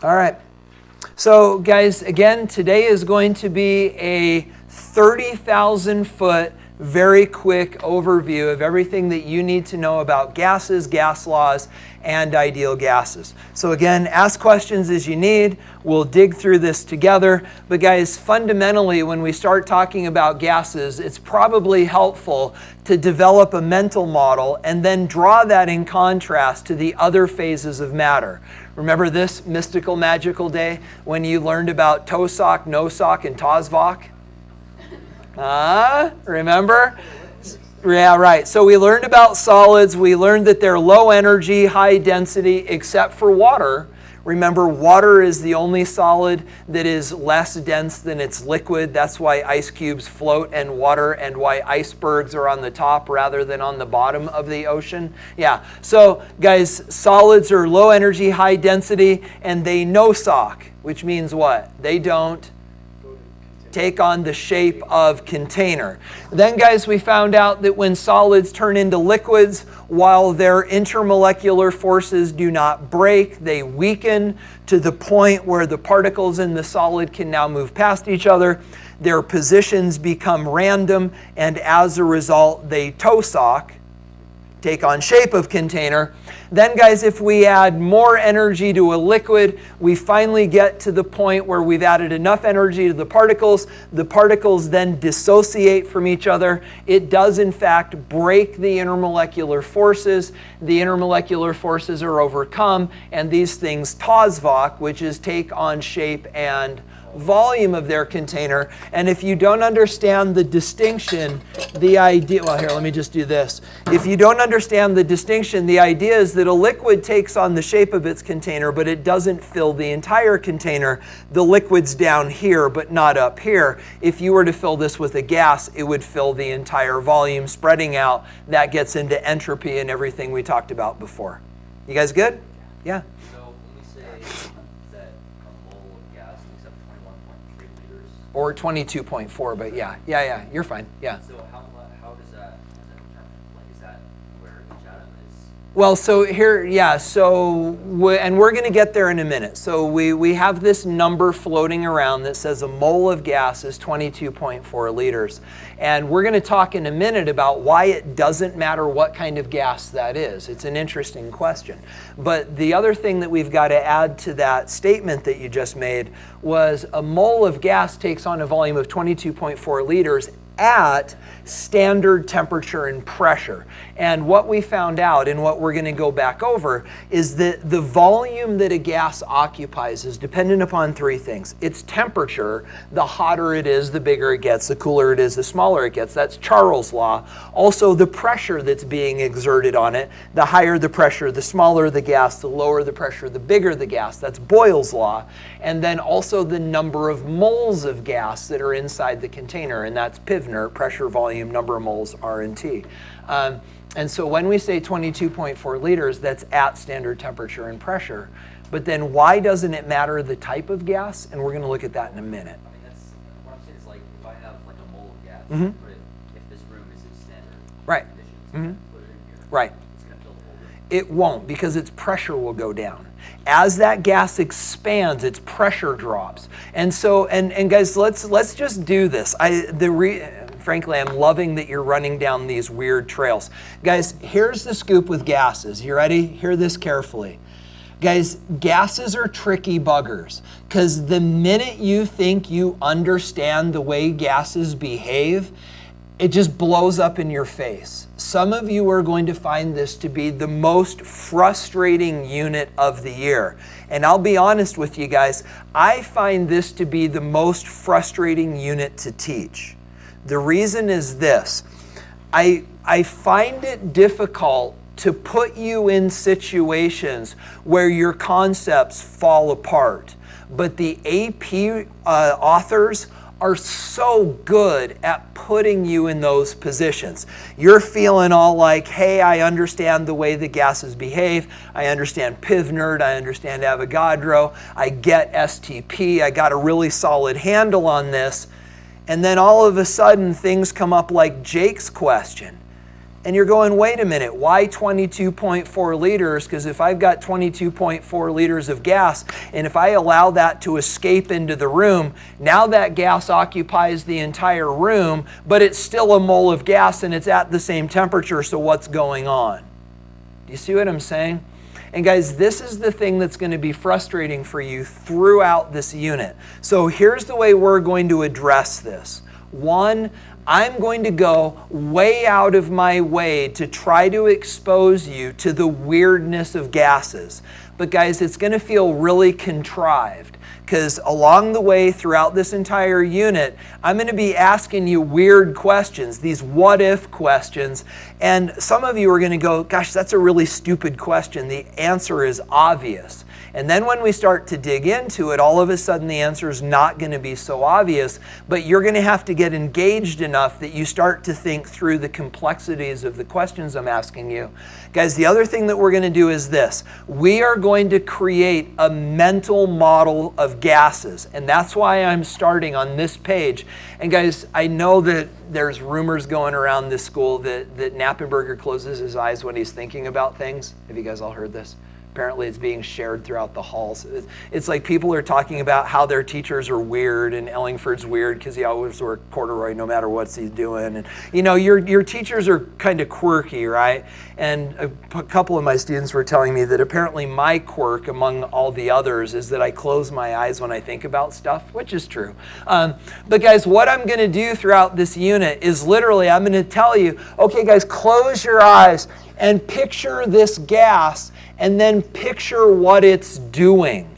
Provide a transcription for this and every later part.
All right. So guys, again, today is going to be a 30,000 foot, very quick overview of everything that you need to know about gases, gas laws, and ideal gases. So again, ask questions as you need. We'll dig through this together. But guys, fundamentally, when we start talking about gases, it's probably helpful to develop a mental model and then draw that in contrast to the other phases of matter. Remember this mystical, magical day when you learned about Tosok, Nosok, and Tozvok? Remember? Yeah, right. So we learned about solids. We learned that they're low energy, high density, except for water. Remember, water is the only solid that is less dense than its liquid. That's why ice cubes float in water and why icebergs are on the top rather than on the bottom of the ocean. Yeah, so guys, solids are low energy, high density, and they nosok, which means what? They don't take on the shape of container. Then guys, we found out that when solids turn into liquids, while their intermolecular forces do not break, they weaken to the point where the particles in the solid can now move past each other. Their positions become random, and as a result, they tosok, take on shape of container. Then guys, if we add more energy to a liquid, we finally get to the point where we've added enough energy to the particles. The particles then dissociate from each other. It does in fact break the intermolecular forces. The intermolecular forces are overcome, and these things Tozvok, which is take on shape and volume of their container. And if you don't understand the distinction, the idea, well here, let me just do this. If you don't understand the distinction, the idea is that a liquid takes on the shape of its container, but it doesn't fill the entire container. The liquid's down here, but not up here. If you were to fill this with a gas, it would fill the entire volume, spreading out. That gets into entropy and everything we talked about before. You guys good? Yeah. Or 22.4, but yeah, you're fine, yeah. So how does that determine? Like, is that where each atom is? Well, so here, yeah, and we're gonna get there in a minute. So we have this number floating around that says a mole of gas is 22.4 liters. And we're gonna talk in a minute about why it doesn't matter what kind of gas that is. It's an interesting question. But the other thing that we've got to add to that statement that you just made was a mole of gas takes on a volume of 22.4 liters at standard temperature and pressure. And what we found out, and what we're going to go back over, is that the volume that a gas occupies is dependent upon three things. Its temperature, the hotter it is, the bigger it gets, the cooler it is, the smaller it gets. That's Charles' law. Also the pressure that's being exerted on it. The higher the pressure, the smaller the gas, the lower the pressure, the bigger the gas. That's Boyle's law. And then also the number of moles of gas that are inside the container, and that's Pivner, pressure, volume, number of moles, R and T. And so when we say 22.4 liters, that's at standard temperature and pressure. But then why doesn't it matter the type of gas? And we're going to look at that in a minute. I mean, that's what I'm saying is, like, if I have like a mole of gas, put it, if this room is in standard conditions, put it in here. Right. It's going to fill the whole room. It won't, because its pressure will go down. As that gas expands, its pressure drops. And so, and guys, let's just do this. Frankly, I'm loving that you're running down these weird trails. Guys, here's the scoop with gases. You ready? Hear this carefully. Guys, gases are tricky buggers, because the minute you think you understand the way gases behave, it just blows up in your face. Some of you are going to find this to be the most frustrating unit of the year. And I'll be honest with you guys, I find this to be the most frustrating unit to teach. The reason is this. I find it difficult to put you in situations where your concepts fall apart. But the AP authors are so good at putting you in those positions. You're feeling all like, hey, I understand the way the gases behave. I understand Pivnert. I understand Avogadro. I get STP. I got a really solid handle on this. And then all of a sudden things come up like Jake's question. And you're going, wait a minute, why 22.4 liters? Because if I've got 22.4 liters of gas, and if I allow that to escape into the room, now that gas occupies the entire room, but it's still a mole of gas and it's at the same temperature, so what's going on? Do you see what I'm saying? And guys, this is the thing that's going to be frustrating for you throughout this unit. So here's the way we're going to address this. One, I'm going to go way out of my way to try to expose you to the weirdness of gases. But guys, it's going to feel really contrived, because along the way throughout this entire unit, I'm going to be asking you weird questions, these what-if questions. And some of you are going to go, gosh, that's a really stupid question. The answer is obvious. And then when we start to dig into it, all of a sudden the answer is not going to be so obvious, but you're going to have to get engaged enough that you start to think through the complexities of the questions I'm asking you. Guys, the other thing that we're going to do is this. We are going to create a mental model of gases, and that's why I'm starting on this page. And guys, I know that there's rumors going around this school that Knappenberger closes his eyes when he's thinking about things. Have you guys all heard this? Apparently it's being shared throughout the halls. It's like people are talking about how their teachers are weird, and Ellingford's weird because he always wears corduroy no matter what he's doing. And you know, your teachers are kind of quirky, right? And a couple of my students were telling me that apparently my quirk among all the others is that I close my eyes when I think about stuff, which is true. But guys, what I'm going to do throughout this unit is literally I'm going to tell you, okay guys, close your eyes and picture this gas, and then picture what it's doing.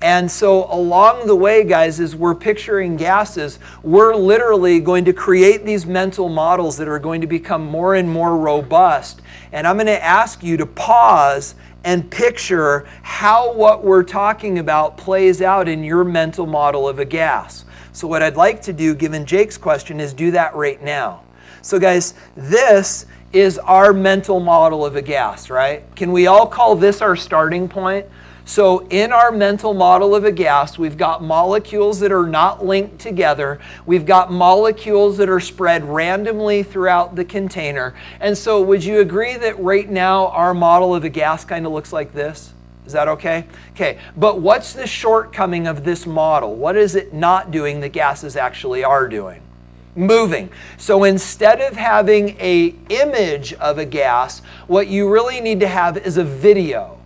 And so along the way, guys, as we're picturing gases, we're literally going to create these mental models that are going to become more and more robust. And I'm going to ask you to pause and picture how what we're talking about plays out in your mental model of a gas. So what I'd like to do, given Jake's question, is do that right now. So guys, this is our mental model of a gas, right? Can we all call this our starting point? So in our mental model of a gas, we've got molecules that are not linked together. We've got molecules that are spread randomly throughout the container. And so would you agree that right now our model of a gas kind of looks like this? Is that okay? Okay, but what's the shortcoming of this model? What is it not doing that gases actually are doing? Moving. So instead of having an image of a gas, what you really need to have is a video.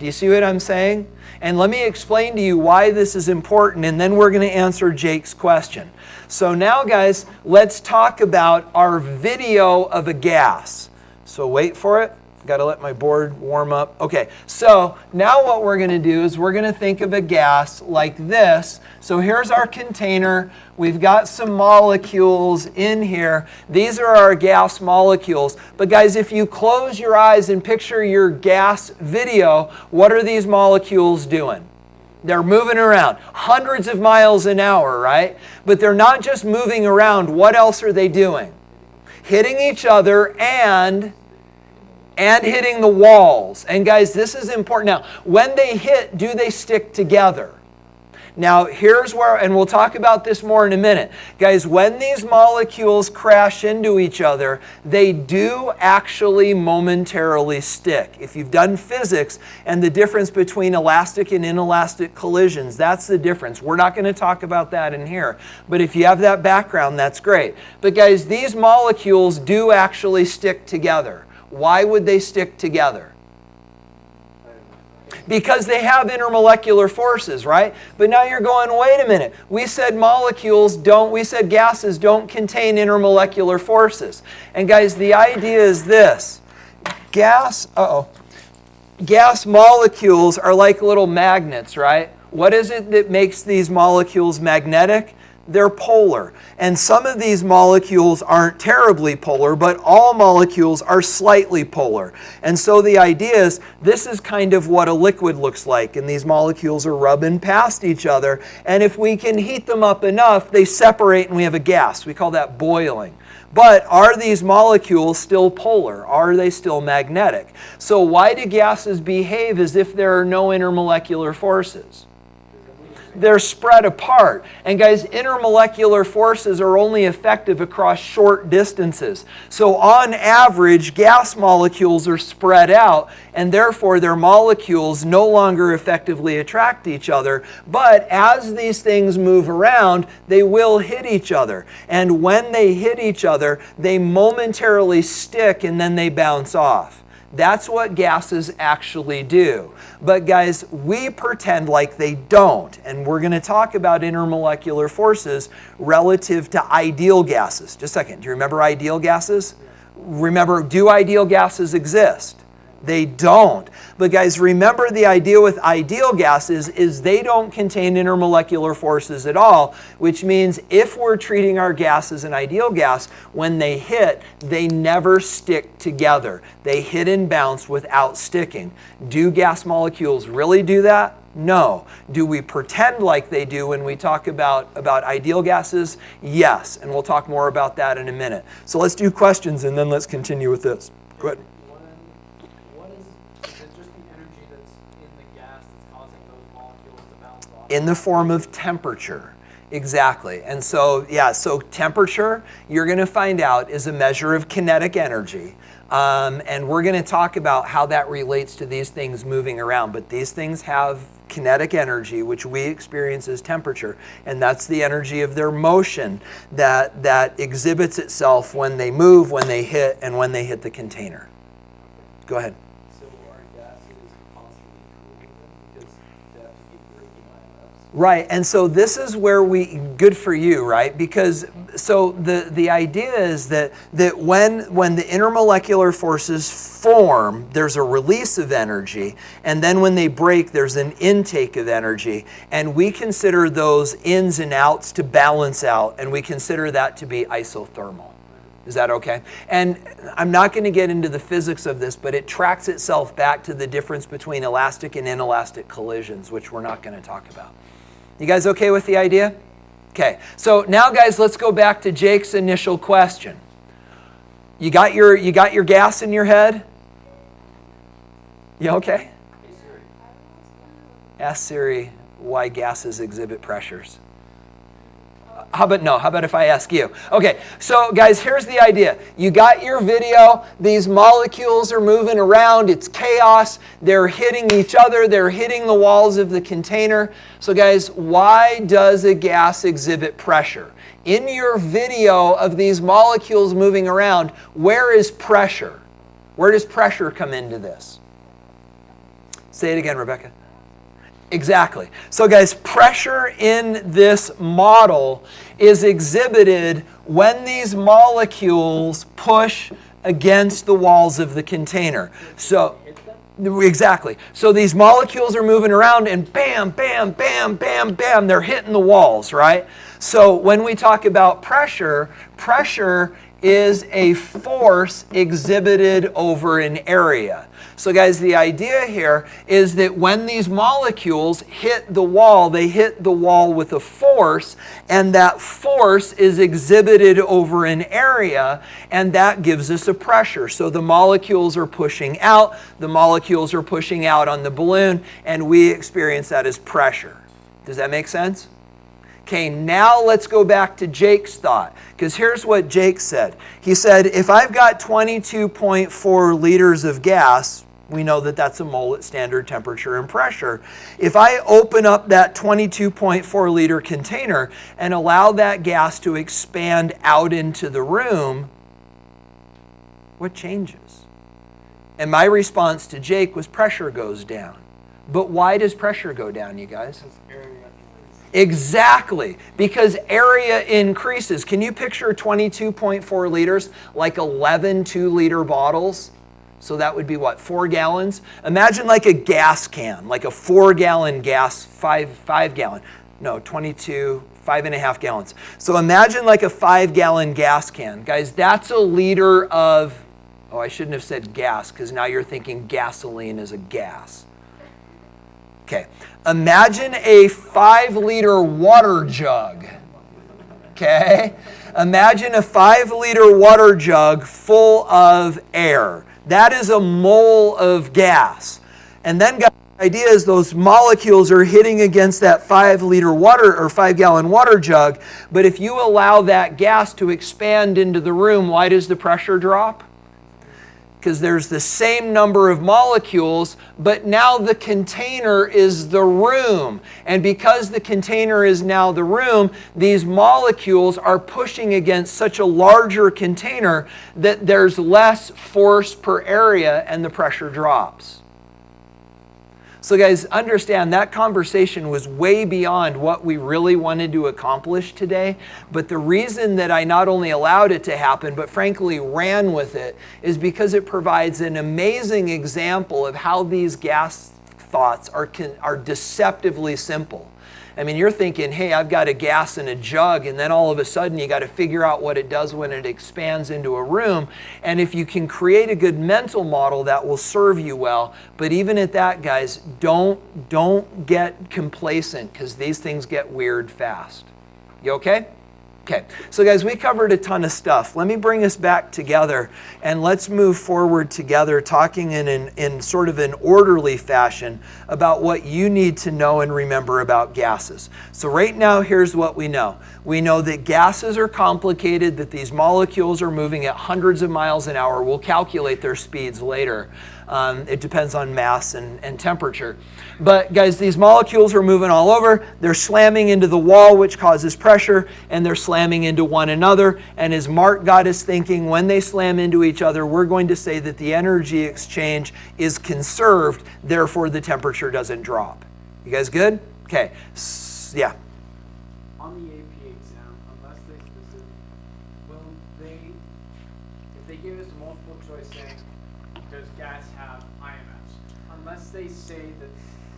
Do you see what I'm saying? And let me explain to you why this is important, and then we're going to answer Jake's question. So now, guys, let's talk about our video of a gas. So wait for it. Got to let my board warm up. Okay, so now what we're going to do is we're going to think of a gas like this. So here's our container. We've got some molecules in here. These are our gas molecules. But guys, if you close your eyes and picture your gas video, what are these molecules doing? They're moving around hundreds of miles an hour, right? But they're not just moving around. What else are they doing? Hitting each other and hitting the walls. And guys, this is important. Now, when they hit, do they stick together? Now, here's where, and we'll talk about this more in a minute. Guys, when these molecules crash into each other, they do actually momentarily stick. If you've done physics and the difference between elastic and inelastic collisions, that's the difference. We're not going to talk about that in here. But if you have that background, that's great. But guys, these molecules do actually stick together. Why would they stick together? Because they have intermolecular forces, right? But now you're going, wait a minute. We said gases don't contain intermolecular forces. And guys, the idea is this. Gas molecules are like little magnets, right? What is it that makes these molecules magnetic? They're polar. And some of these molecules aren't terribly polar, but all molecules are slightly polar. And so the idea is this is kind of what a liquid looks like. And these molecules are rubbing past each other. And if we can heat them up enough, they separate and we have a gas. We call that boiling. But are these molecules still polar? Are they still magnetic? So why do gases behave as if there are no intermolecular forces? They're spread apart. And guys, intermolecular forces are only effective across short distances. So on average, gas molecules are spread out, and therefore their molecules no longer effectively attract each other. But as these things move around, they will hit each other. And when they hit each other, they momentarily stick and then they bounce off. That's what gases actually do. But guys, we pretend like they don't. And we're going to talk about intermolecular forces relative to ideal gases. Just a second. Do you remember ideal gases? Remember, do ideal gases exist? They don't. But guys, remember the idea with ideal gases is they don't contain intermolecular forces at all, which means if we're treating our gas as an ideal gas, when they hit, they never stick together. They hit and bounce without sticking. Do gas molecules really do that? No. Do we pretend like they do when we talk about ideal gases? Yes. And we'll talk more about that in a minute. So let's do questions and then let's continue with this. Go ahead. In the form of temperature. Exactly. And so, yeah, so temperature, you're going to find out, is a measure of kinetic energy. And we're going to talk about how that relates to these things moving around. But these things have kinetic energy, which we experience as temperature. And that's the energy of their motion that exhibits itself when they move, when they hit, and when they hit the container. Go ahead. Right, and so this is where good for you, right? Because so the idea is that when the intermolecular forces form, there's a release of energy, and then when they break, there's an intake of energy, and we consider those ins and outs to balance out, and we consider that to be isothermal. Is that okay? And I'm not going to get into the physics of this, but it tracks itself back to the difference between elastic and inelastic collisions, which we're not going to talk about. You guys okay with the idea? Okay, so now guys, let's go back to Jake's initial question. You got your gas in your head? You okay? Ask Siri why gases exhibit pressures. How about if I ask you? Okay, so guys, here's the idea. You got your video. These molecules are moving around. It's chaos. They're hitting each other. They're hitting the walls of the container. So guys, why does a gas exhibit pressure? In your video of these molecules moving around, where is pressure? Where does pressure come into this? Say it again, Rebecca. Exactly. So guys, pressure in this model is exhibited when these molecules push against the walls of the container. So, exactly. So these molecules are moving around and bam, bam, bam, bam, bam, they're hitting the walls, right? So when we talk about pressure, pressure is a force exhibited over an area. So guys, the idea here is that when these molecules hit the wall, they hit the wall with a force, and that force is exhibited over an area, and that gives us a pressure. So the molecules are pushing out, the molecules are pushing out on the balloon, and we experience that as pressure. Does that make sense? Okay, now let's go back to Jake's thought, because here's what Jake said. He said, if I've got 22.4 liters of gas, we know that that's a mole at standard temperature and pressure. If I open up that 22.4 liter container and allow that gas to expand out into the room, what changes? And my response to Jake was pressure goes down. But why does pressure go down, you guys? Exactly, because area increases. Can you picture 22.4 liters like 11 2-liter bottles? So that would be what, 4 gallons? Imagine like a gas can, like a 4-gallon gas, 5-gallon. No, 22, 5.5 gallons. So imagine like a 5-gallon gas can. Guys, that's a liter of, oh, I shouldn't have said gas, because now you're thinking gasoline is a gas. Okay, imagine a 5-liter water jug. Okay, imagine a 5-liter water jug full of air. That is a mole of gas. And then guys, idea is those molecules are hitting against that 5-liter water or 5-gallon water jug, but if you allow that gas to expand into the room, why does the pressure drop? Because there's the same number of molecules, but now the container is the room. And because the container is now the room, these molecules are pushing against such a larger container that there's less force per area and the pressure drops. So guys, understand that conversation was way beyond what we really wanted to accomplish today. But the reason that I not only allowed it to happen, but frankly ran with it, is because it provides an amazing example of how these gas thoughts are deceptively simple. I mean, you're thinking, hey, I've got a gas in a jug, and then all of a sudden you got to figure out what it does when it expands into a room. And if you can create a good mental model, that will serve you well. But even at that, guys, don't get complacent, because these things get weird fast. You okay? Okay, so guys, we covered a ton of stuff. Let me bring us back together, and let's move forward together, talking in sort of an orderly fashion about what you need to know and remember about gases. So right now, here's what we know. We know that gases are complicated, that these molecules are moving at hundreds of miles an hour. We'll calculate their speeds later. It depends on mass and temperature. But guys, these molecules are moving all over. They're slamming into the wall, which causes pressure, and they're slamming into one another. And as Mark got us thinking, when they slam into each other, we're going to say that the energy exchange is conserved, therefore the temperature doesn't drop. You guys good? Okay. Yeah. On the AP exam, unless they specific, if they give us a multiple choice saying, does gas have IMFs? Unless they say that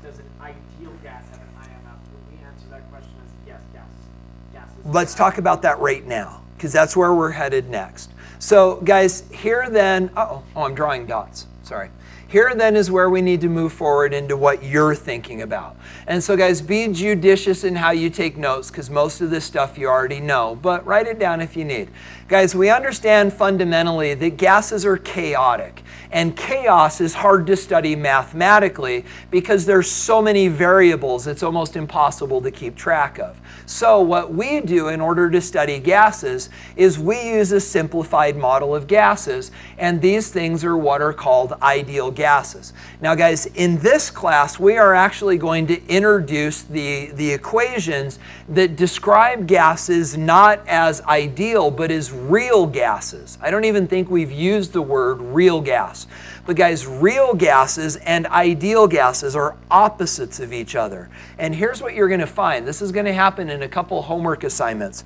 does an ideal gas have an IMF, would we answer that question as yes, gas is. Let's talk about that right now, because that's where we're headed next. So guys, here then, I'm drawing dots, sorry. Here then is where we need to move forward into what you're thinking about. And so guys, be judicious in how you take notes, because most of this stuff you already know, but write it down if you need. Guys, we understand fundamentally that gases are chaotic, and chaos is hard to study mathematically because there's so many variables it's almost impossible to keep track of. So what we do in order to study gases is we use a simplified model of gases, and these things are what are called ideal gases. Now guys, in this class we are actually going to introduce the equations that describe gases not as ideal but as real gases. I don't even think we've used the word real gas. But guys, real gases and ideal gases are opposites of each other. And here's what you're going to find. This is going to happen in a couple homework assignments.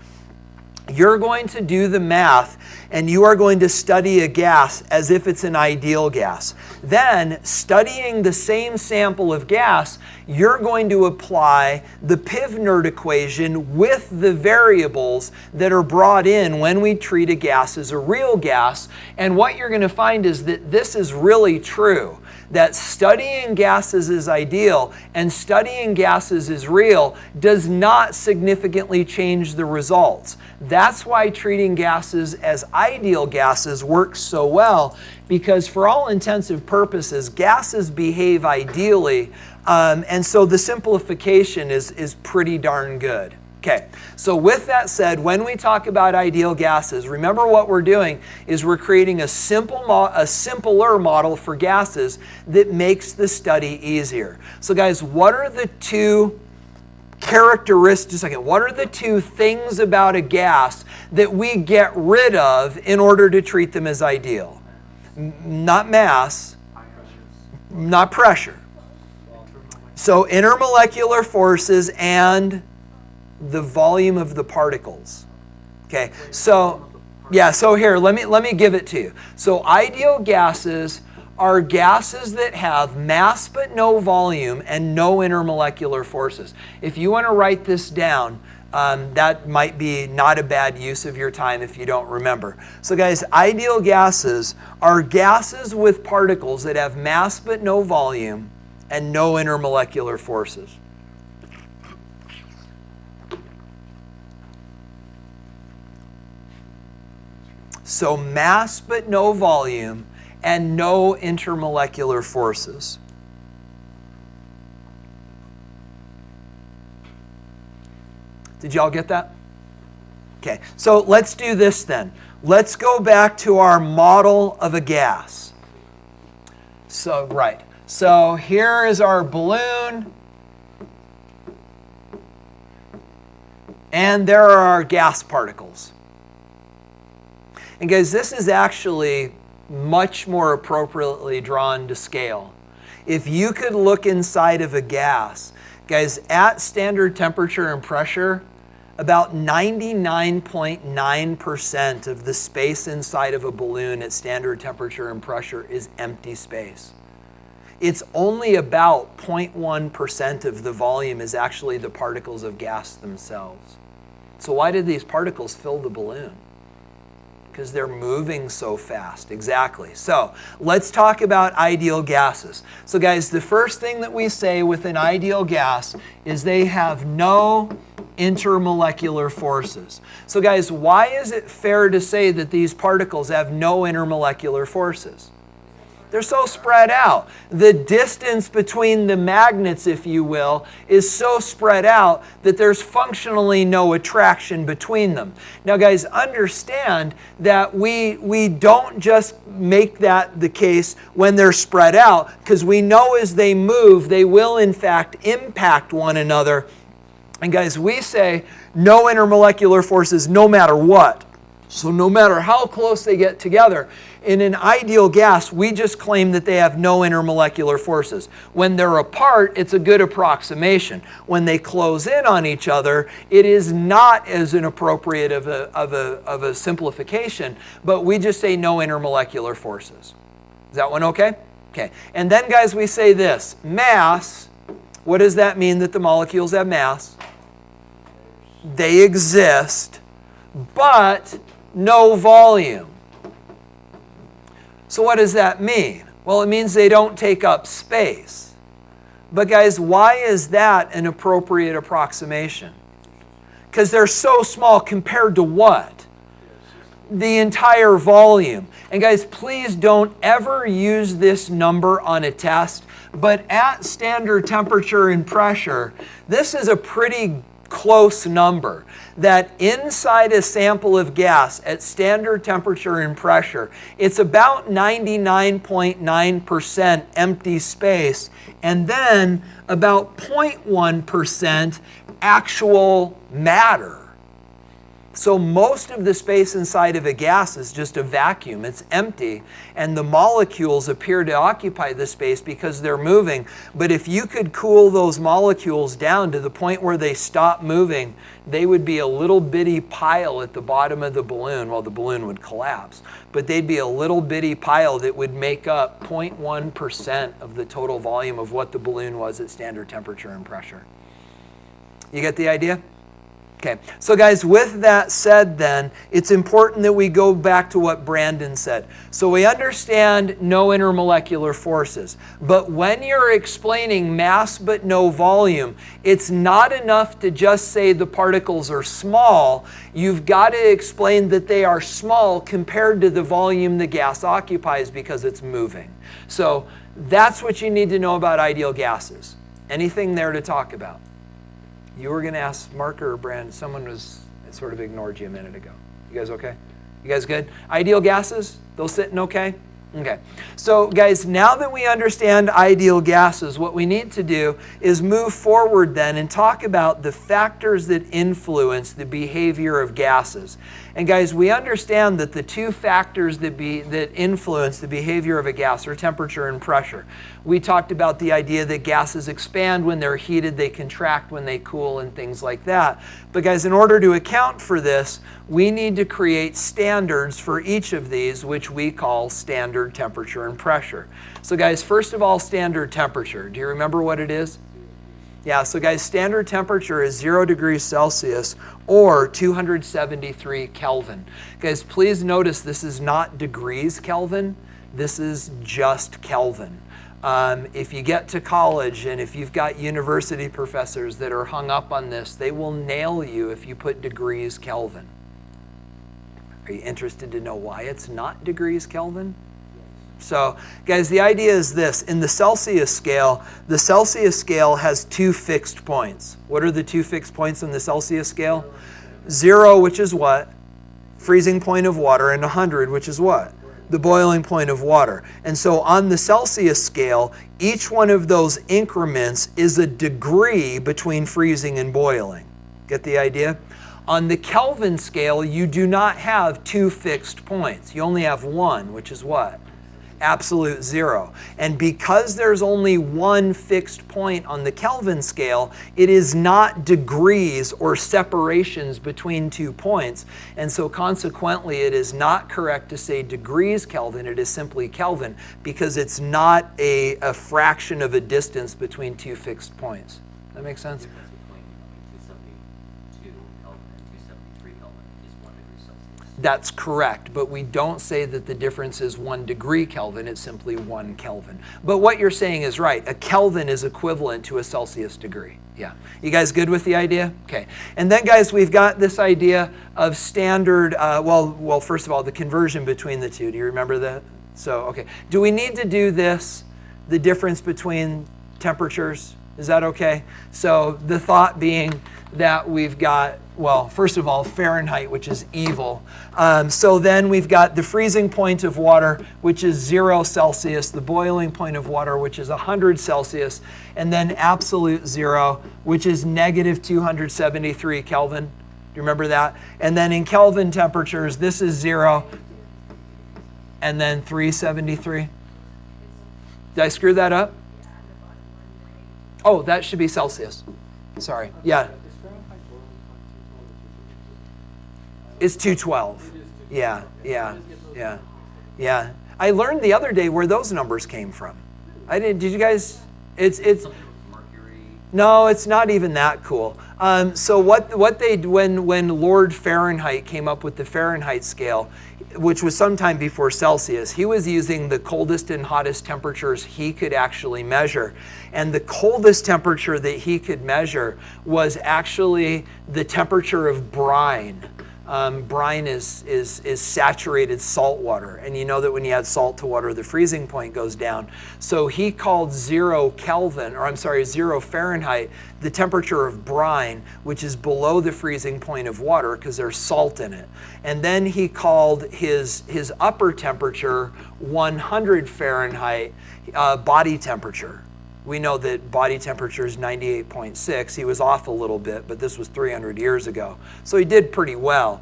You're going to do the math and you are going to study a gas as if it's an ideal gas. Then, studying the same sample of gas, you're going to apply the Pivnert equation with the variables that are brought in when we treat a gas as a real gas. And what you're going to find is that this is really true, that studying gases is ideal and studying gases is real does not significantly change the results. That's why treating gases as ideal gases works so well, because for all intensive purposes, gases behave ideally, and so the simplification is pretty darn good. Okay, so with that said, when we talk about ideal gases, remember what we're doing is we're creating a simpler model for gases that makes the study easier. So guys, what are the two characteristics, just a second, what are the two things about a gas that we get rid of in order to treat them as ideal? Not mass, not pressure. So intermolecular forces and the volume of the particles. Okay, so yeah, so here, let me give it to you. So ideal gases are gases that have mass but no volume and no intermolecular forces. If you want to write this down, that might be not a bad use of your time if you don't remember. So guys, ideal gases are gases with particles that have mass but no volume and no intermolecular forces. So mass but no volume and no intermolecular forces. Did y'all get that? Okay, so let's do this then. Let's go back to our model of a gas. So, right. So here is our balloon. And there are our gas particles. And guys, this is actually much more appropriately drawn to scale. If you could look inside of a gas, guys, at standard temperature and pressure, about 99.9% of the space inside of a balloon at standard temperature and pressure is empty space. It's only about 0.1% of the volume is actually the particles of gas themselves. So why did these particles fill the balloon? Because they're moving so fast. Exactly. So let's talk about ideal gases. So guys, the first thing that we say with an ideal gas is they have no intermolecular forces. So guys, why is it fair to say that these particles have no intermolecular forces? They're so spread out. The distance between the magnets, if you will, is so spread out that there's functionally no attraction between them. Now guys, understand that we don't just make that the case when they're spread out, because we know as they move, they will in fact impact one another. And guys, we say no intermolecular forces no matter what. So no matter how close they get together, in an ideal gas, we just claim that they have no intermolecular forces. When they're apart, it's a good approximation. When they close in on each other, it is not as inappropriate of a simplification, but we just say no intermolecular forces. Is that one okay? Okay. And then guys, we say this, mass, what does that mean that the molecules have mass? They exist, but no volume. So what does that mean? Well, it means they don't take up space. But guys, why is that an appropriate approximation? Because they're so small compared to what? The entire volume. And guys, please don't ever use this number on a test, but at standard temperature and pressure, this is a pretty close number, that inside a sample of gas at standard temperature and pressure, it's about 99.9% empty space, and then about 0.1% actual matter. So most of the space inside of a gas is just a vacuum. It's empty, and the molecules appear to occupy the space because they're moving. But if you could cool those molecules down to the point where they stop moving, they would be a little bitty pile at the bottom of the balloon. Well, the balloon would collapse, but they'd be a little bitty pile that would make up 0.1% of the total volume of what the balloon was at standard temperature and pressure. You get the idea? Okay, so guys, with that said then, it's important that we go back to what Brandon said. So we understand no intermolecular forces, but when you're explaining mass but no volume, it's not enough to just say the particles are small. You've got to explain that they are small compared to the volume the gas occupies because it's moving. So that's what you need to know about ideal gases. Anything there to talk about? You were going to ask Mark or Brand. Someone was sort of ignored you a minute ago. You guys okay? You guys good? Ideal gases? Those sitting okay? Okay. So guys, now that we understand ideal gases, what we need to do is move forward then and talk about the factors that influence the behavior of gases. And guys, we understand that the two factors that influence the behavior of a gas are temperature and pressure. We talked about the idea that gases expand when they're heated, they contract when they cool, and things like that. But guys, in order to account for this, we need to create standards for each of these, which we call standard temperature and pressure. So guys, first of all, standard temperature. Do you remember what it is? Yeah, so guys, standard temperature is 0 degrees Celsius or 273 Kelvin. Guys, please notice this is not degrees Kelvin. This is just Kelvin. If you get to college and if you've got university professors that are hung up on this, they will nail you if you put degrees Kelvin. Are you interested to know why it's not degrees Kelvin? So, guys, the idea is this. In the Celsius scale has 2 fixed points. What are the 2 fixed points on the Celsius scale? 0, which is what? Freezing point of water, and 100, which is what? The boiling point of water. And so on the Celsius scale, each one of those increments is a degree between freezing and boiling. Get the idea? On the Kelvin scale, you do not have 2 fixed points. You only have 1, which is what? Absolute 0. And because there's only 1 fixed point on the Kelvin scale, it is not degrees or separations between 2 points. And so consequently, it is not correct to say degrees Kelvin. It is simply Kelvin, because it's not a fraction of a distance between 2 fixed points. Does that make sense? That's correct, but we don't say that the difference is 1 degree Kelvin, it's simply 1 Kelvin. But what you're saying is right. A Kelvin is equivalent to a Celsius degree. Yeah. You guys good with the idea? Okay. And then, guys, we've got this idea of standard, well, first of all, the conversion between the two. Do you remember that? So, okay. Do we need to do this, the difference between temperatures? Is that okay? So the thought being that we've got, well, first of all, Fahrenheit, which is evil. So then we've got the freezing point of water, which is 0 Celsius, the boiling point of water, which is 100 Celsius, and then absolute 0, which is negative 273 Kelvin. Do you remember that? And then in Kelvin temperatures, this is 0, and then 373. Did I screw that up? Oh, that should be Celsius. Sorry. Yeah. It's 212. Yeah. I learned the other day where those numbers came from. Did you guys? It's Mercury. No, it's not even that cool. So what they when Lord Fahrenheit came up with the Fahrenheit scale, which was sometime before Celsius, he was using the coldest and hottest temperatures he could actually measure. And the coldest temperature that he could measure was actually the temperature of brine. Brine is saturated salt water. And you know that when you add salt to water, the freezing point goes down. So he called 0 Fahrenheit, the temperature of brine, which is below the freezing point of water because there's salt in it. And then he called his upper temperature 100 Fahrenheit, body temperature. We know that body temperature is 98.6. He was off a little bit, but this was 300 years ago. So he did pretty well.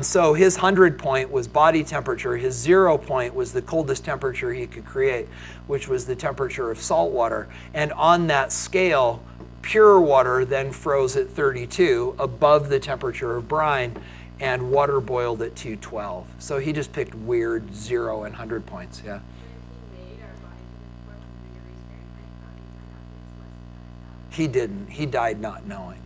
So his 100 point was body temperature. His 0 point was the coldest temperature he could create, which was the temperature of salt water. And on that scale, pure water then froze at 32, above the temperature of brine, and water boiled at 212. So he just picked weird 0 and 100 points, yeah. He didn't. He died not knowing.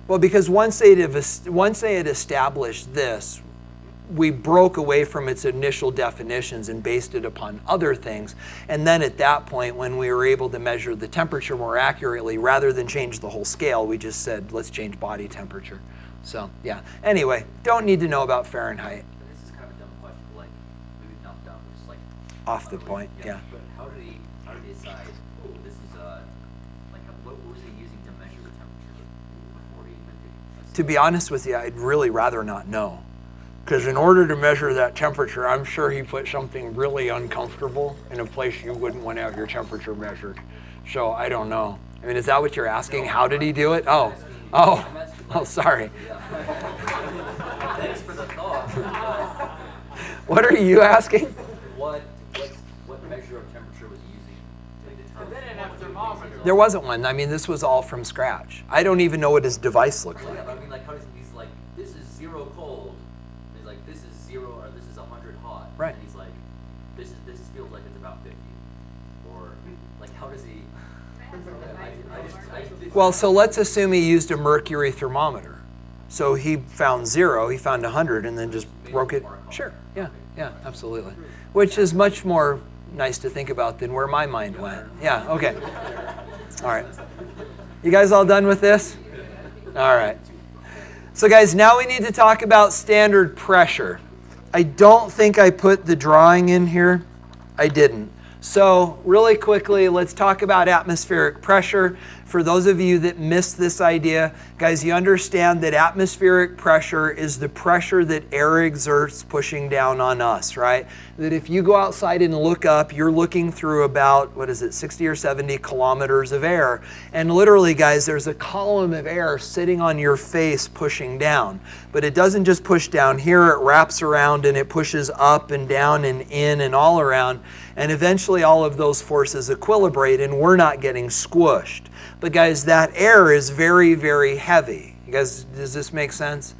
Well, because once they had established this, we broke away from its initial definitions and based it upon other things. And then at that point, when we were able to measure the temperature more accurately, rather than change the whole scale, we just said, let's change body temperature. So, yeah. Anyway, don't need to know about Fahrenheit. Off the point, yeah. But how did he decide, this is, what was he using to measure the temperature before he invented? To be honest with you, I'd really rather not know. Because in order to measure that temperature, I'm sure he put something really uncomfortable in a place you wouldn't want to have your temperature measured. So I don't know. I mean, is that what you're asking? How did he do it? Oh, sorry. Thanks for the thought. What are you asking? What measure of temperature was he using to determine? They didn't have a thermometer. There wasn't one. I mean, this was all from scratch. I don't even know what his device looked like. Yeah, but I mean, how does he's like, this is 0 cold. He's like, this is 0, or this is 100 hot. Right. And he's like, this feels like it's about 50. Or how does he? Well, so let's assume he used a mercury thermometer. So he found 0, he found 100, and then just broke it. Sure. Yeah, absolutely. Which is much more nice to think about than where my mind went. Yeah, okay. All right. You guys all done with this? All right. So guys, now we need to talk about standard pressure. I don't think I put the drawing in here. I didn't. So really quickly, let's talk about atmospheric pressure. For those of you that missed this idea, guys, you understand that atmospheric pressure is the pressure that air exerts pushing down on us, right? That if you go outside and look up, you're looking through about, 60 or 70 kilometers of air. And literally, guys, there's a column of air sitting on your face pushing down. But it doesn't just push down here, it wraps around and it pushes up and down and in and all around. And eventually all of those forces equilibrate and we're not getting squished. But guys, that air is very, very heavy. You guys, does this make sense?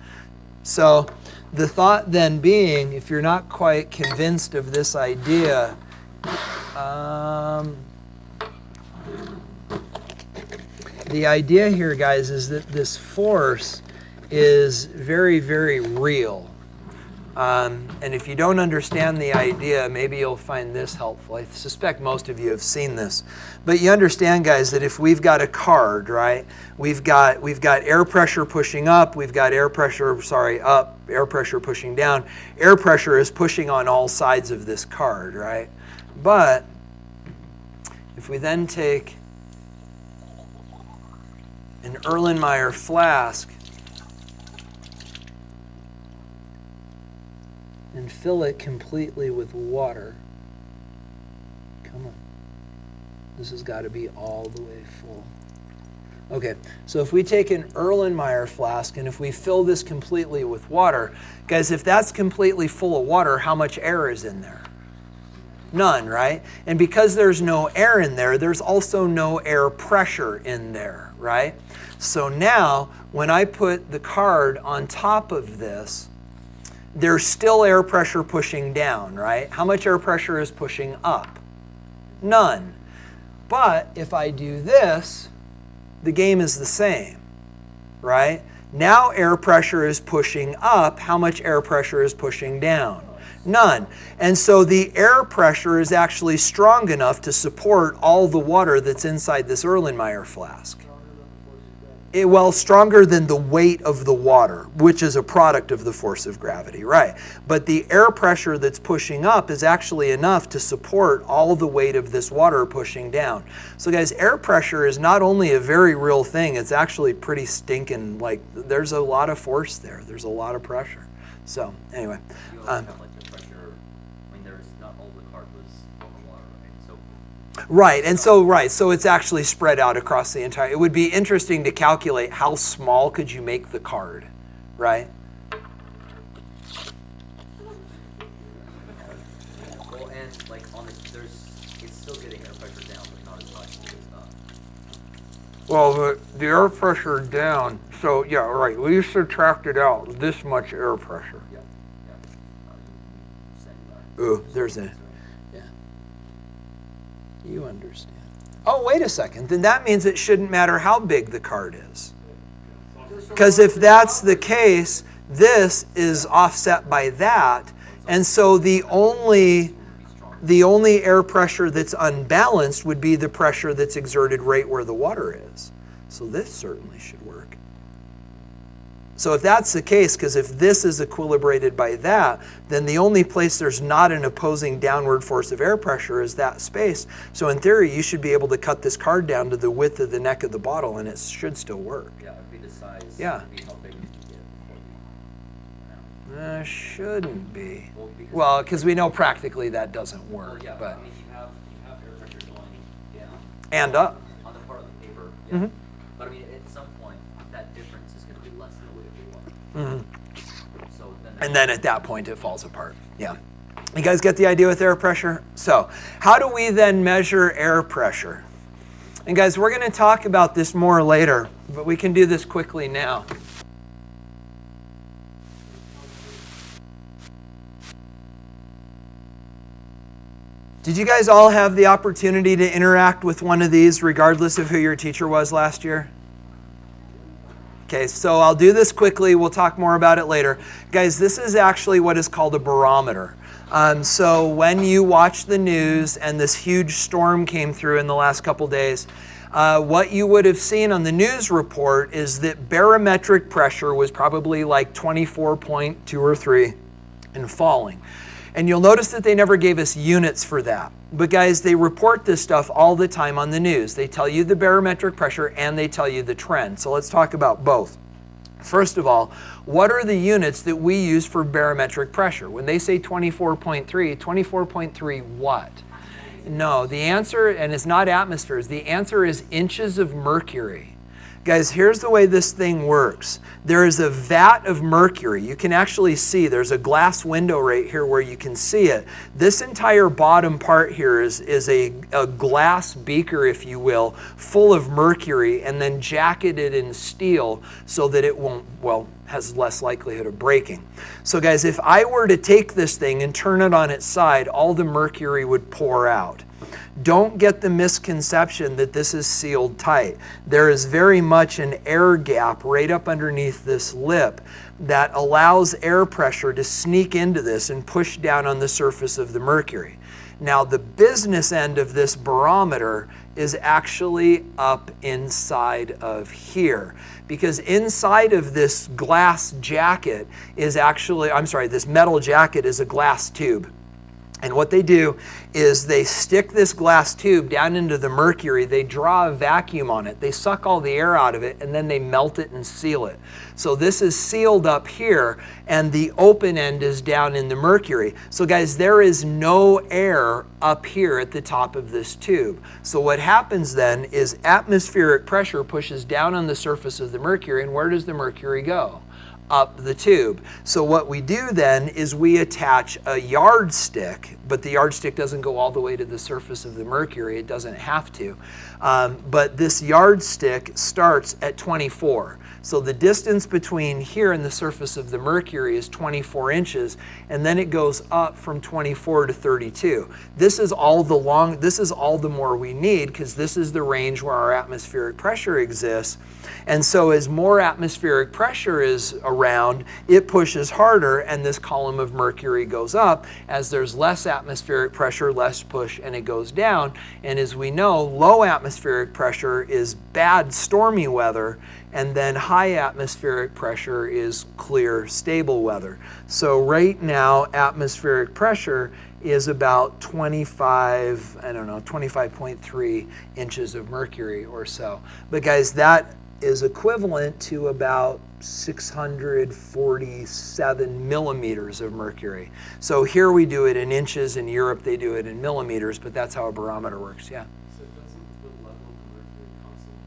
So the thought then being, if you're not quite convinced of this idea, the idea here, guys, is that this force is very, very real. And if you don't understand the idea, maybe you'll find this helpful. I suspect most of you have seen this. But you understand, guys, that if we've got a card, right, we've got air pressure pushing up, we've got air pressure pushing down. Air pressure is pushing on all sides of this card, right? But if we then take an Erlenmeyer flask and fill it completely with water. Come on. This has got to be all the way full. Okay, so if we take an Erlenmeyer flask and if we fill this completely with water, guys, if that's completely full of water, how much air is in there? None, right? And because there's no air in there, there's also no air pressure in there, right? So now, when I put the card on top of this, there's still air pressure pushing down, right? How much air pressure is pushing up? None. But if I do this, the game is the same, right? Now air pressure is pushing up. How much air pressure is pushing down? None. And so the air pressure is actually strong enough to support all the water that's inside this Erlenmeyer flask. Stronger than the weight of the water, which is a product of the force of gravity, right? But the air pressure that's pushing up is actually enough to support all the weight of this water pushing down. So guys, air pressure is not only a very real thing, it's actually pretty stinking, like there's a lot of force there. There's a lot of pressure. So anyway. You also have like the pressure when there's not all the card was over water, right? So Right, and so it's actually spread out across the entire. It would be interesting to calculate how small could you make the card, right? Well, and like on this, it's still getting air pressure down, but not as much as it's not. Well, the air pressure down. So yeah, right. We subtracted out this much air pressure. Yeah. Ooh, there's a. You understand. Oh, wait a second. Then that means it shouldn't matter how big the card is. Because if that's the case, this is offset by that. And so the only air pressure that's unbalanced would be the pressure that's exerted right where the water is. So this certainly should work. So if that's the case, because if this is equilibrated by that, then the only place there's not an opposing downward force of air pressure is that space. So in theory, you should be able to cut this card down to the width of the neck of the bottle, and it should still work. Yeah, it would be the size. Yeah. It would be how big you get. Shouldn't be. Well, because we know practically that doesn't work. Well, yeah, but I mean, you have air pressure going down. And up. On the part of the paper. Yeah. Mm-hmm. But I mean, at some point, that difference is going to be less than the weight of the water. Mm-hmm. So and then at that point, it falls apart. Yeah. You guys get the idea with air pressure? So how do we then measure air pressure? And guys, we're going to talk about this more later, but we can do this quickly now. Did you guys all have the opportunity to interact with one of these regardless of who your teacher was last year? Okay, so I'll do this quickly. We'll talk more about it later. Guys, this is actually what is called a barometer. So when you watch the news and this huge storm came through in the last couple days, what you would have seen on the news report is that barometric pressure was probably like 24.2 or 3 and falling. And you'll notice that they never gave us units for that. But guys, they report this stuff all the time on the news. They tell you the barometric pressure and they tell you the trend. So let's talk about both. First of all, what are the units that we use for barometric pressure? When they say 24.3, 24.3 what? No, the answer, and it's not atmospheres, the answer is inches of mercury. Guys, here's the way this thing works. There is a vat of mercury. You can actually see, there's a glass window right here where you can see it. This entire bottom part here is a glass beaker, if you will, full of mercury and then jacketed in steel so that it won't, well, has less likelihood of breaking. So guys, if I were to take this thing and turn it on its side, all the mercury would pour out. Don't get the misconception that this is sealed tight. There is very much an air gap right up underneath this lip that allows air pressure to sneak into this and push down on the surface of the mercury. Now, the business end of this barometer is actually up inside of here, because inside of this glass jacket is actually, this metal jacket is a glass tube. And what they do is they stick this glass tube down into the mercury, they draw a vacuum on it, they suck all the air out of it, and then they melt it and seal it. So this is sealed up here, and the open end is down in the mercury. So guys, there is no air up here at the top of this tube. So what happens then is atmospheric pressure pushes down on the surface of the mercury, and where does the mercury go? Up the tube. So what we do then is we attach a yardstick, but the yardstick doesn't go all the way to the surface of the mercury. It doesn't have to. But this yardstick starts at 24. So the distance between here and the surface of the mercury is 24 inches, and then it goes up from 24 to 32. This is all the more we need, because this is the range where our atmospheric pressure exists. And so as more atmospheric pressure is around, it pushes harder, and this column of mercury goes up. As there's less atmospheric pressure, less push, and it goes down. And as we know, low atmospheric pressure is bad, stormy weather, and then high atmospheric pressure is clear, stable weather. So right now, atmospheric pressure is about 25.3 inches of mercury or so. But guys, that is equivalent to about 647 millimeters of mercury. So here we do it in inches, in Europe they do it in millimeters, but that's how a barometer works, yeah. So doesn't the level of the mercury constantly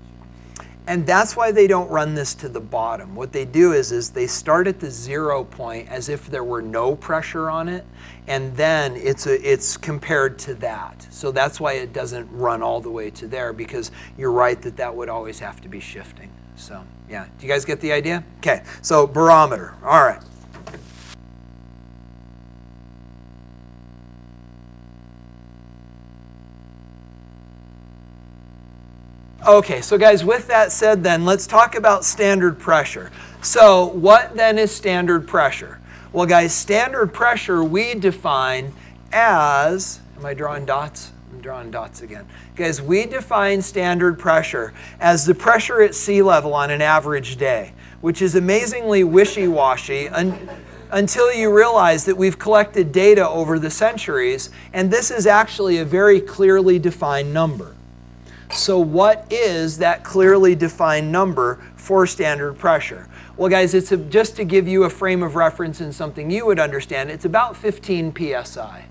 change? And that's why they don't run this to the bottom. What they do is they start at the 0 point as if there were no pressure on it, and then it's compared to that. So that's why it doesn't run all the way to there, because you're right that would always have to be shifting. So yeah, do you guys get the idea? Okay, so barometer, all right. Okay, so guys, with that said then, let's talk about standard pressure. So what then is standard pressure? Well guys, standard pressure we define as, am I drawing dots? I'm drawing dots again. Guys, we define standard pressure as the pressure at sea level on an average day, which is amazingly wishy-washy until you realize that we've collected data over the centuries, and this is actually a very clearly defined number. So what is that clearly defined number for standard pressure? Well guys, just to give you a frame of reference and something you would understand, it's about 15 psi.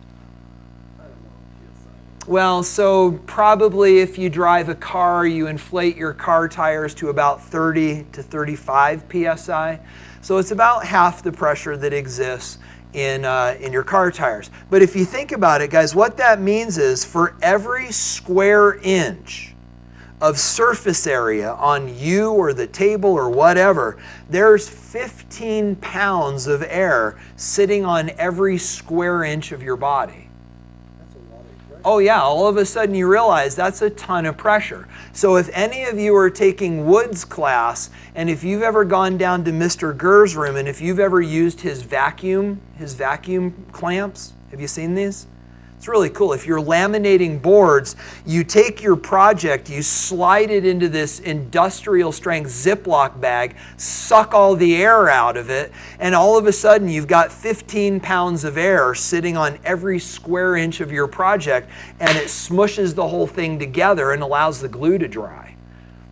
Well, so probably if you drive a car, you inflate your car tires to about 30 to 35 psi. So it's about half the pressure that exists in your car tires. But if you think about it, guys, what that means is for every square inch of surface area on you or the table or whatever, there's 15 pounds of air sitting on every square inch of your body. Oh yeah, all of a sudden you realize that's a ton of pressure. So if any of you are taking Wood's class, and if you've ever gone down to Mr. Gurr's room, and if you've ever used his vacuum clamps, have you seen these? It's really cool. If you're laminating boards, you take your project, you slide it into this industrial strength Ziploc bag, suck all the air out of it, and all of a sudden you've got 15 pounds of air sitting on every square inch of your project, and it smushes the whole thing together and allows the glue to dry.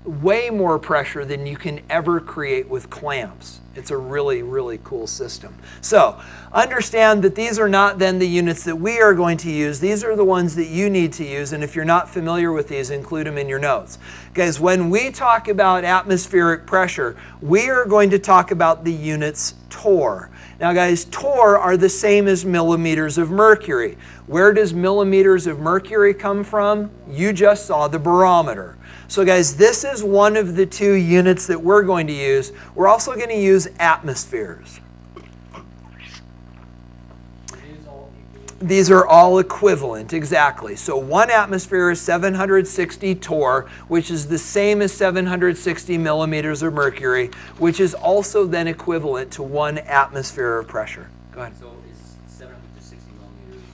Way more pressure than you can ever create with clamps. It's a really, really cool system. So understand that these are not then the units that we are going to use. These are the ones that you need to use. And if you're not familiar with these, include them in your notes. Guys, when we talk about atmospheric pressure, we are going to talk about the units torr. Now guys, torr are the same as millimeters of mercury. Where does millimeters of mercury come from? You just saw the barometer. So guys, this is one of the two units that we're going to use. We're also going to use atmospheres. These are all equivalent, exactly. So 1 atmosphere is 760 torr, which is the same as 760 millimeters of mercury, which is also then equivalent to 1 atmosphere of pressure. Go ahead. So is 760 millimeters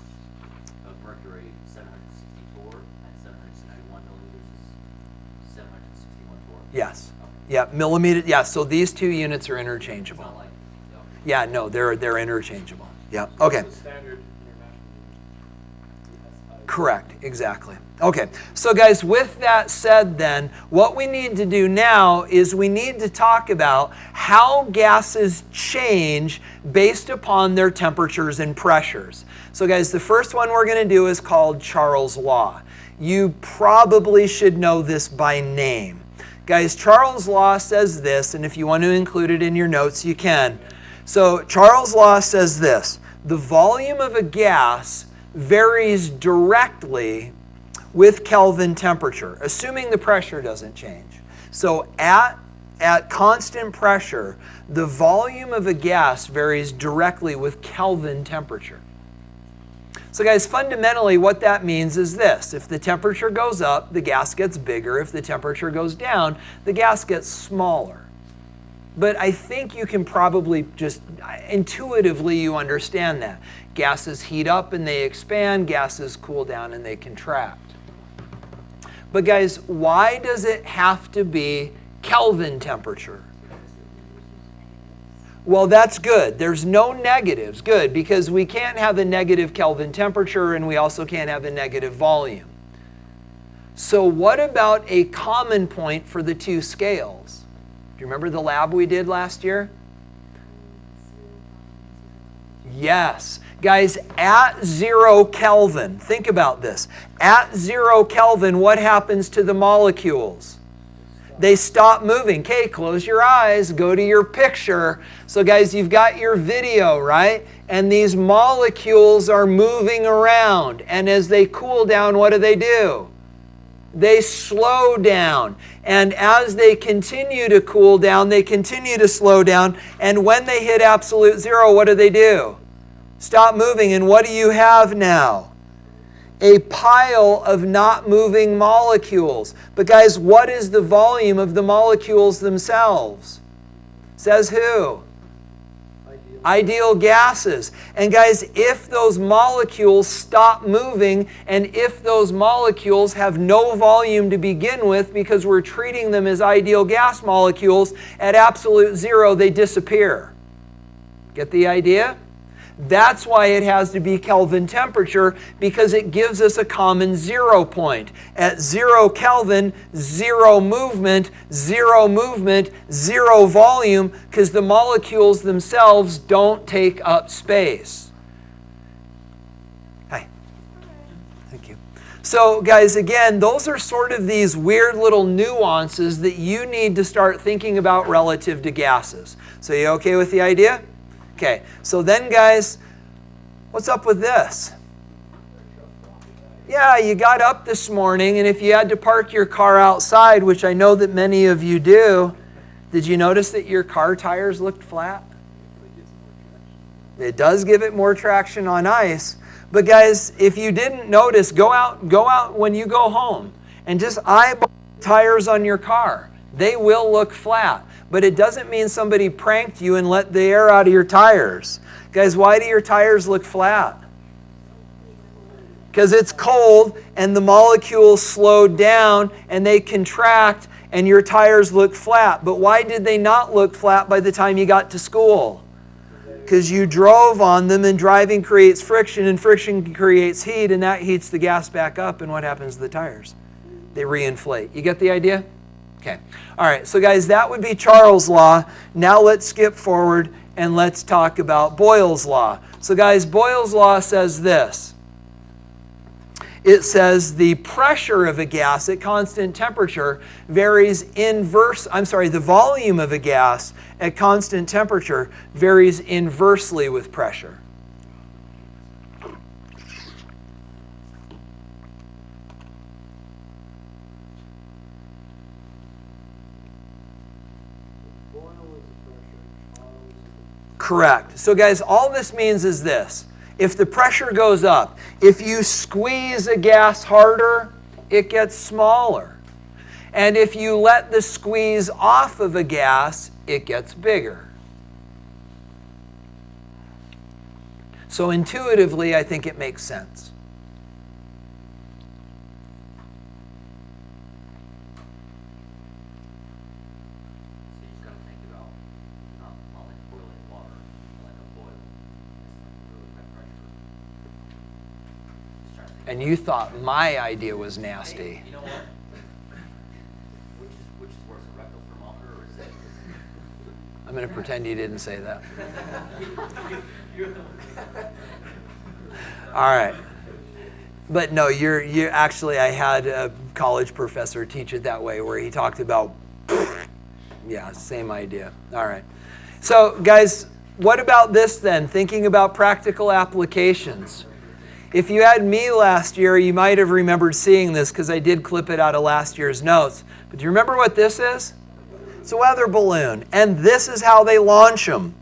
of mercury 760 torr, and 761 millimeters is 761 torr? Yes. Okay. Yeah, millimeter. Yeah, so these two units are interchangeable. It's not like, no. Yeah, no, they're interchangeable. Yeah. Okay. Correct, exactly. Okay, so guys, with that said then, what we need to do now is we need to talk about how gases change based upon their temperatures and pressures. So guys, the first one we're going to do is called Charles' Law. You probably should know this by name. Guys, Charles' Law says this, and if you want to include it in your notes, you can. So Charles' Law says this: the volume of a gas varies directly with Kelvin temperature, assuming the pressure doesn't change. So at constant pressure, the volume of a gas varies directly with Kelvin temperature. So guys, fundamentally what that means is this: if the temperature goes up, the gas gets bigger. If the temperature goes down, the gas gets smaller. But I think you can probably just intuitively you understand that. Gases heat up and they expand, gases cool down and they contract. But guys, why does it have to be Kelvin temperature? Well, that's good. There's no negatives. Good, because we can't have a negative Kelvin temperature and we also can't have a negative volume. So what about a common point for the two scales? Do you remember the lab we did last year? Yes. Guys, at 0 Kelvin, think about this. At 0 Kelvin, what happens to the molecules? They stop moving. Okay, close your eyes, go to your picture. So guys, you've got your video, right? And these molecules are moving around. And as they cool down, what do? They slow down. And as they continue to cool down, they continue to slow down. And when they hit absolute zero, what do? Stop moving. And what do you have now? A pile of not moving molecules. But guys, what is the volume of the molecules themselves? Says who? Ideal gases. And guys, if those molecules stop moving and if those molecules have no volume to begin with because we're treating them as ideal gas molecules, at absolute zero they disappear. Get the idea? That's why it has to be Kelvin temperature, because it gives us a common 0 point. At 0 Kelvin, zero movement, zero volume, because the molecules themselves don't take up space. Hi. Thank you. So guys, again, those are sort of these weird little nuances that you need to start thinking about relative to gases. So you okay with the idea? Okay, so then guys, what's up with this? Yeah, you got up this morning and if you had to park your car outside, which I know that many of you do, did you notice that your car tires looked flat? It does give it more traction on ice. But guys, if you didn't notice, go out when you go home and just eyeball the tires on your car. They will look flat. But it doesn't mean somebody pranked you and let the air out of your tires. Guys, why do your tires look flat? Because it's cold and the molecules slowed down and they contract and your tires look flat. But why did they not look flat by the time you got to school? Because you drove on them, and driving creates friction, and friction creates heat, and that heats the gas back up, and what happens to the tires? They reinflate. You get the idea? Okay. All right, so guys, that would be Charles' law. Now let's skip forward and let's talk about Boyle's law. So guys, Boyle's law says this. It says the pressure of a gas at constant temperature varies the volume of a gas at constant temperature varies inversely with pressure. Correct. So guys, all this means is this. If the pressure goes up, if you squeeze a gas harder, it gets smaller. And if you let the squeeze off of a gas, it gets bigger. So intuitively, I think it makes sense. So you just gotta think about not like boiling water, like a boil. It's like really high pressure. Just trying to think. And you thought my idea was nasty. Hey, you know what? Which is worse, a rectal thermometer or is it? I'm going to pretend you didn't say that. All right. But no, you're actually, I had a college professor teach it that way where he talked about, yeah, same idea. All right. So guys, what about this then? Thinking about practical applications. If you had me last year, you might have remembered seeing this because I did clip it out of last year's notes. But do you remember what this is? It's a weather balloon. And this is how they launch them.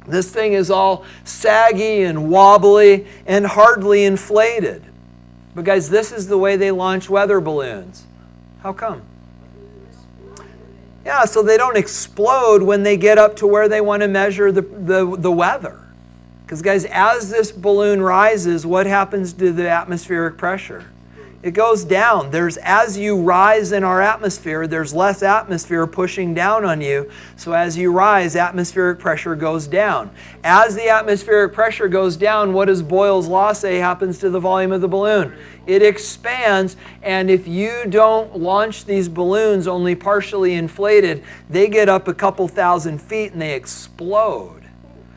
This thing is all saggy and wobbly and hardly inflated. But guys, this is the way they launch weather balloons. How come? Yeah, so they don't explode when they get up to where they want to measure the weather. Because guys, as this balloon rises, what happens to the atmospheric pressure? It goes down. As you rise in our atmosphere, there's less atmosphere pushing down on you. So as you rise, atmospheric pressure goes down. As the atmospheric pressure goes down, what does Boyle's law say happens to the volume of the balloon? It expands, and if you don't launch these balloons only partially inflated, they get up a couple thousand feet and they explode.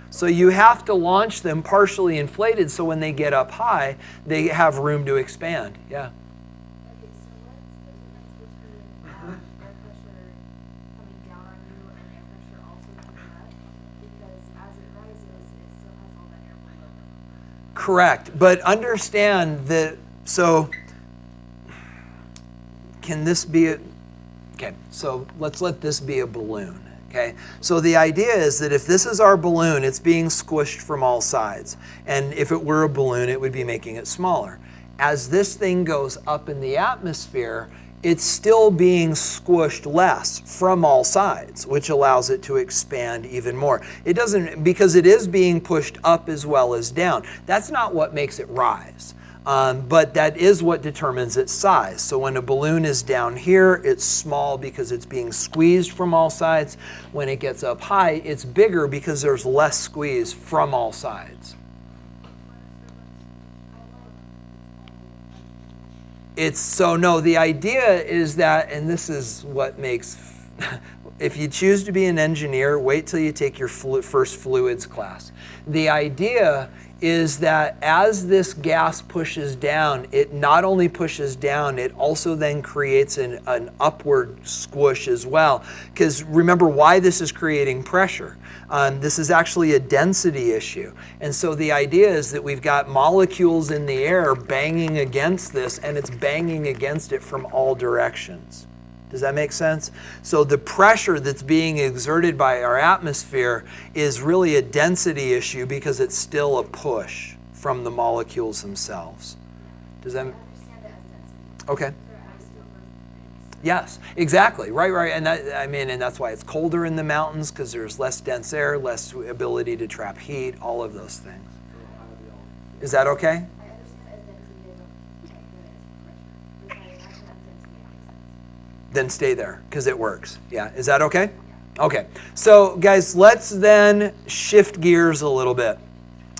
So you have to launch them partially inflated so when they get up high, they have room to expand. Yeah. Okay, so what's the difference between air pressure coming down on you and air pressure also coming up? Because as it rises, it still has all that air below it. Correct. But understand that, so can this be a, okay, so let's let this be a balloon. Okay, so the idea is that if this is our balloon, it's being squished from all sides. And if it were a balloon, it would be making it smaller. As this thing goes up in the atmosphere, it's still being squished less from all sides, which allows it to expand even more. It doesn't, because it is being pushed up as well as down. That's not what makes it rise. But that is what determines its size. So when a balloon is down here, it's small because it's being squeezed from all sides. When it gets up high, it's bigger because there's less squeeze from all sides. The idea is that, and this is what makes, if you choose to be an engineer, wait till you take your first fluids class. The idea is that as this gas pushes down, it not only pushes down, it also then creates an upward squish as well. Because remember why this is creating pressure. This is actually a density issue. And so the idea is that we've got molecules in the air banging against this, and it's banging against it from all directions. Does that make sense? So the pressure that's being exerted by our atmosphere is really a density issue because it's still a push from the molecules themselves. Does that? I understand it as density. Okay. For ice to burn. Yes, exactly. Right. And and that's why it's colder in the mountains because there's less dense air, less ability to trap heat, all of those things. Is that okay? I understand as density, I don't then stay there because it works. Yeah, is that okay? Okay, so guys, let's then shift gears a little bit.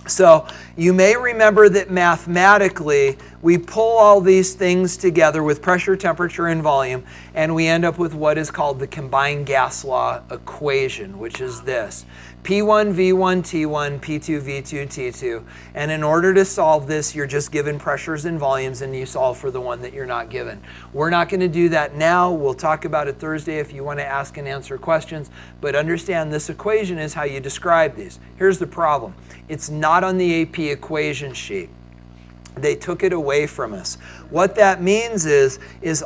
So you may remember that mathematically, we pull all these things together with pressure, temperature, and volume, and we end up with what is called the combined gas law equation, which is this. P1, V1, T1, P2, V2, T2. And in order to solve this, you're just given pressures and volumes, and you solve for the one that you're not given. We're not going to do that now. We'll talk about it Thursday if you want to ask and answer questions. But understand this equation is how you describe these. Here's the problem. It's not on the AP equation sheet. They took it away from us. What that means is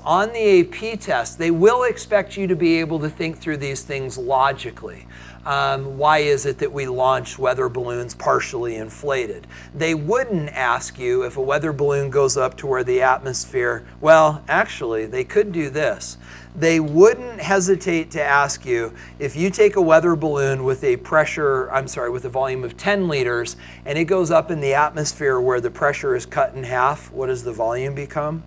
on the AP test, they will expect you to be able to think through these things logically. Why is it that we launch weather balloons partially inflated? They wouldn't ask you if a weather balloon goes up to where the atmosphere, well, actually, they could do this. They wouldn't hesitate to ask you if you take a weather balloon with a with a volume of 10 liters and it goes up in the atmosphere where the pressure is cut in half, what does the volume become?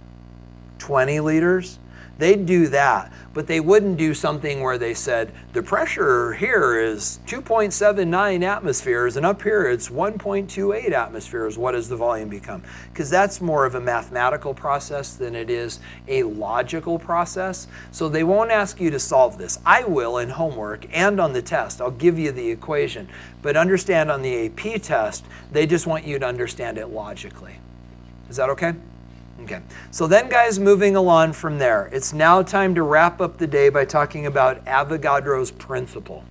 20 liters? They'd do that, but they wouldn't do something where they said, the pressure here is 2.79 atmospheres and up here it's 1.28 atmospheres. What does the volume become? Because that's more of a mathematical process than it is a logical process. So they won't ask you to solve this. I will in homework and on the test. I'll give you the equation. But understand on the AP test, they just want you to understand it logically. Is that okay? Okay, so then guys, moving along from there, it's now time to wrap up the day by talking about Avogadro's Principle.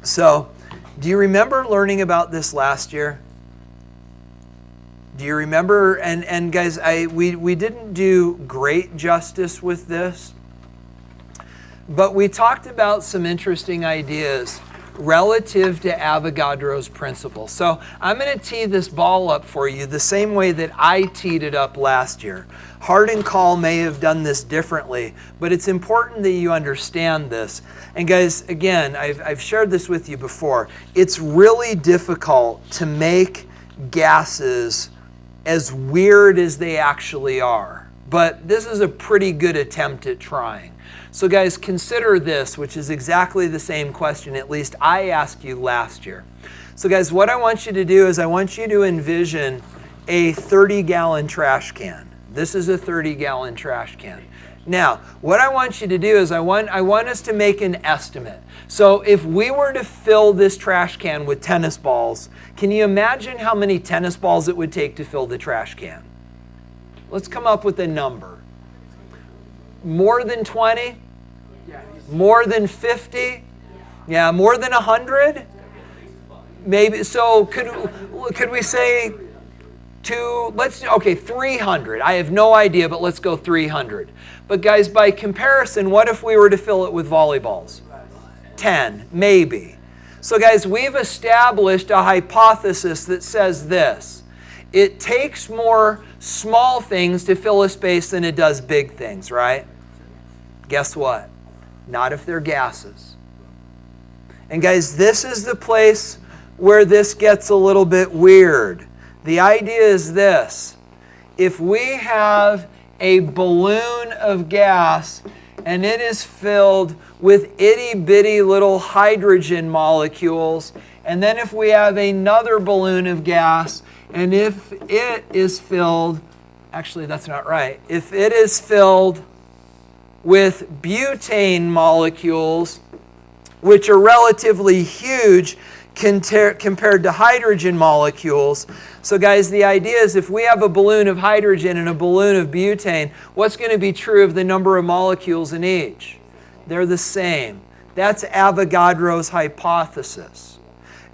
So, do you remember learning about this last year? Do you remember? And guys, we didn't do great justice with this, but we talked about some interesting ideas relative to Avogadro's Principle. So I'm going to tee this ball up for you the same way that I teed it up last year. Hard and Call may have done this differently, but it's important that you understand this. And guys, again, I've shared this with you before. It's really difficult to make gases as weird as they actually are, but this is a pretty good attempt at trying. So guys, consider this, which is exactly the same question, at least I asked you last year. So guys, what I want you to do is I want you to envision a 30-gallon trash can. This is a 30-gallon trash can. Now, what I want you to do is I want us to make an estimate. So if we were to fill this trash can with tennis balls, can you imagine how many tennis balls it would take to fill the trash can? Let's come up with a number. More than 20? More than 50? Yeah, more than 100? Maybe. So could we say 300. I have no idea, but let's go 300. But guys, by comparison, what if we were to fill it with volleyballs? 10, maybe. So guys, we've established a hypothesis that says this. It takes more small things to fill a space than it does big things, right? Guess what? Not if they're gases. And guys, this is the place where this gets a little bit weird. The idea is this. If we have a balloon of gas and it is filled with itty-bitty little hydrogen molecules, and then if we have another balloon of gas and if it is filled, actually that's not right, if it is filled with butane molecules, which are relatively huge compared to hydrogen molecules. So guys, the idea is if we have a balloon of hydrogen and a balloon of butane, what's going to be true of the number of molecules in each? They're the same. That's Avogadro's hypothesis.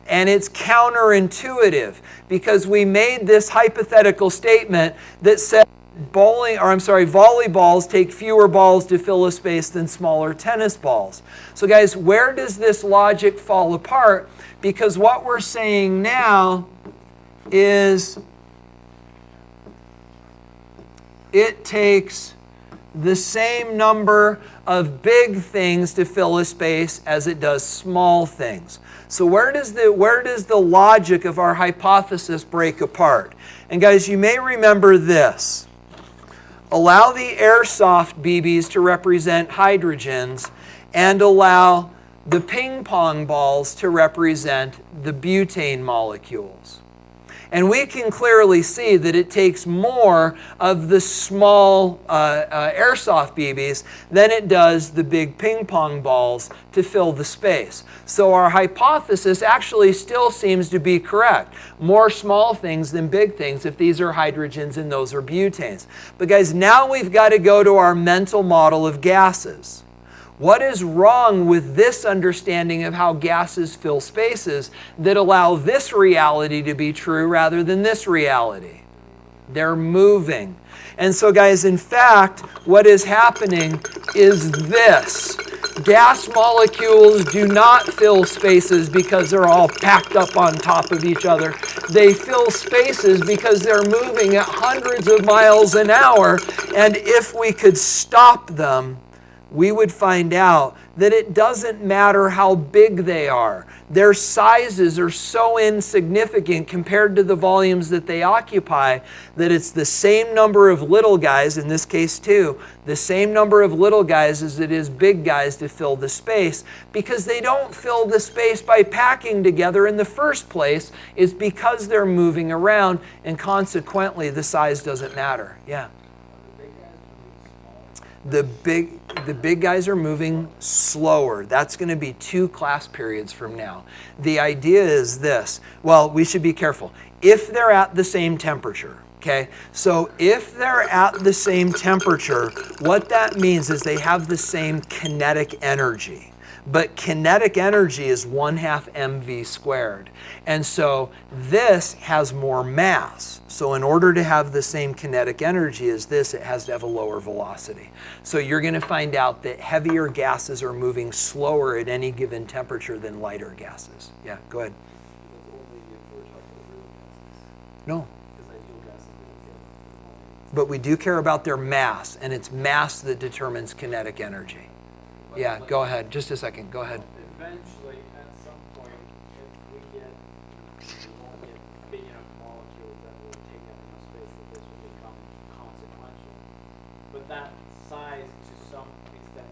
And it's counterintuitive because we made this hypothetical statement that said volleyballs take fewer balls to fill a space than smaller tennis balls. So guys, where does this logic fall apart? Because what we're saying now is it takes the same number of big things to fill a space as it does small things. So where does the logic of our hypothesis break apart? And guys, you may remember this. Allow the airsoft BBs to represent hydrogens, and allow the ping pong balls to represent the butane molecules. And we can clearly see that it takes more of the small airsoft BBs than it does the big ping pong balls to fill the space. So our hypothesis actually still seems to be correct. More small things than big things if these are hydrogens and those are butanes. But guys, now we've got to go to our mental model of gases. What is wrong with this understanding of how gases fill spaces that allow this reality to be true rather than this reality? They're moving. And so guys, in fact, what is happening is this. Gas molecules do not fill spaces because they're all packed up on top of each other. They fill spaces because they're moving at hundreds of miles an hour. And if we could stop them, we would find out that it doesn't matter how big they are. Their sizes are so insignificant compared to the volumes that they occupy that it's the same number of little guys, in this case too, the same number of little guys as it is big guys to fill the space, because they don't fill the space by packing together in the first place. It's because they're moving around, and consequently the size doesn't matter. Yeah. The big guys are moving slower. That's going to be 2 class periods from now. The idea is this. Well, we should be careful. If they're at the same temperature, okay? So if they're at the same temperature, what that means is they have the same kinetic energy. But kinetic energy is 1/2 mv squared. And so this has more mass. So in order to have the same kinetic energy as this, it has to have a lower velocity. So you're going to find out that heavier gases are moving slower at any given temperature than lighter gases. Yeah, go ahead. No. But we do care about their mass, and it's mass that determines kinetic energy. Yeah, go ahead. Just a second. Go ahead. Eventually, at some point, if we won't get big enough molecules that will take up enough space that this will become consequential. But that size, to some extent,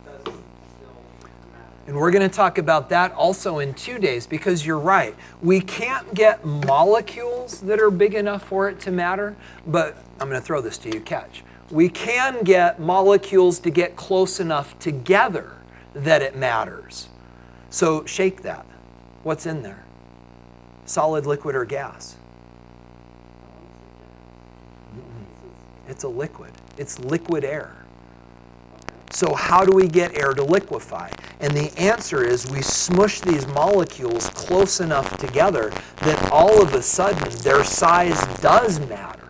does still matter. And we're going to talk about that also in 2 days, because you're right. We can't get molecules that are big enough for it to matter, but I'm going to throw this to you. Catch. We can get molecules to get close enough together that it matters. So shake that. What's in there? Solid, liquid, or gas? It's a liquid. It's liquid air. So how do we get air to liquefy? And the answer is we smush these molecules close enough together that all of a sudden their size does matter.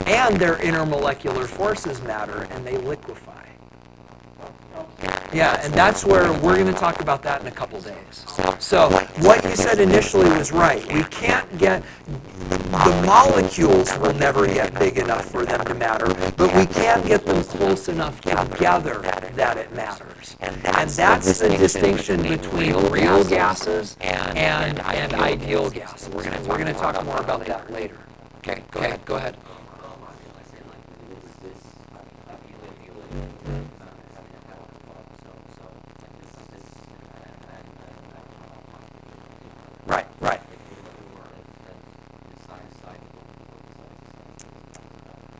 And their intermolecular forces matter, and they liquefy. Yeah, and that's where we're going to talk about that in a couple days. So what you said initially was right. We can't get, the molecules will never get big enough for them to matter, but we can get them close enough together that it matters. And that's the distinction between real gases and ideal gases. We're going to talk more about that later. Okay, go ahead. Right.